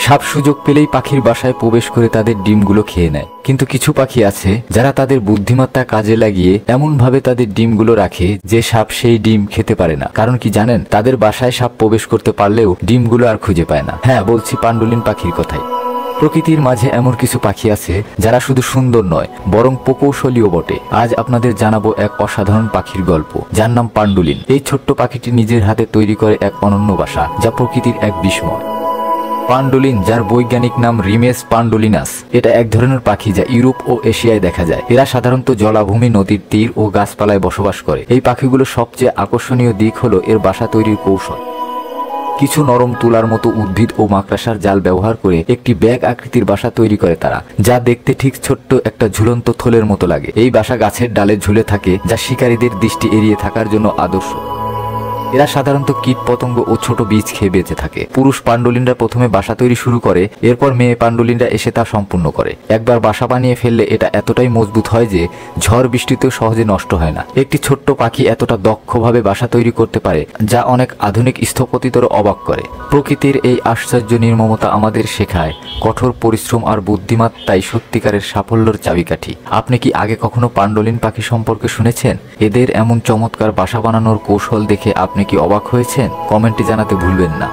সাপ সুযোগ পেলেই পাখির বাসায় প্রবেশ করে তাদের ডিমগুলো খেয়ে নেয়। কিন্তু কিছু পাখি আছে যারা তাদের বুদ্ধিমত্তা কাজে লাগিয়ে এমন ভাবে তাদের ডিমগুলো রাখে যে সাপ সেই ডিম খেতে পারে না। কারণ কি জানেন? তাদের বাসায় সাপ প্রবেশ করতে পারলেও ডিমগুলো আর খুঁজে পায় না। হ্যাঁ, বলছি পান্ডুলিন পাখির কথাই। প্রকৃতির মাঝে এমন কিছু পাখি আছে যারা শুধু সুন্দর নয় বরং প্রকৌশলীও বটে। আজ আপনাদের জানাবো এক অসাধারণ পাখির গল্প, যার নাম পান্ডুলিন। এই ছোট্ট পাখিটি নিজের হাতে তৈরি করে এক অনন্য বাসা, যা প্রকৃতির এক বিস্ময়। পান্ডুলিন, যার বৈজ্ঞানিক নাম রিমেস পান্ডুলিনাস, এটা এক ধরনের পাখি যা ইউরোপ ও এশিয়ায় দেখা যায়। এরা সাধারণত জলাভূমি, নদীর তীর ও গাছপালায় বসবাস করে। এই পাখিগুলোর সবচেয়ে আকর্ষণীয় দিক হলো এর বাসা তৈরির কৌশল। কিছু নরম তুলার মতো উদ্ভিদ ও মাকড়সার জাল ব্যবহার করে একটি ব্যাগ আকৃতির বাসা তৈরি করে তারা, যা দেখতে ঠিক ছোট্ট একটা ঝুলন্ত থলের মতো লাগে। এই বাসা গাছের ডালে ঝুলে থাকে, যা শিকারীদের দৃষ্টি এড়িয়ে থাকার জন্য আদর্শ। এরা সাধারণত কীট পতঙ্গ ও ছোট বীজ খেয়ে বেঁচে থাকে। পুরুষ পান্ডুলিনরা প্রথমে বাসা তৈরি শুরু করে, এরপর মেয়ে পান্ডুলিনরা এসে তা সম্পূর্ণ করে। একবার বাসা বানিয়ে ফেললে এটা এতটাই মজবুত হয় যে ঝড় বৃষ্টিতেও সহজে নষ্ট হয় না। একটি ছোট্ট পাখি এতটা দক্ষভাবে বাসা তৈরি করতে পারে যা অনেক আধুনিক স্থপতিদেরও অবাক করে। প্রকৃতির এই আশ্চর্য নির্মমতা আমাদের শেখায় কঠোর পরিশ্রম আর বুদ্ধিমত্তাই সত্যিকারের সাফল্যের চাবিকাঠি। আপনি কি আগে কখনো পান্ডুলিন পাখি সম্পর্কে শুনেছেন? এদের এমন চমৎকার বাসা বানানোর কৌশল দেখে আপনি কি অবাক হয়েছেন? কমেন্টে জানাতে ভুলবেন না।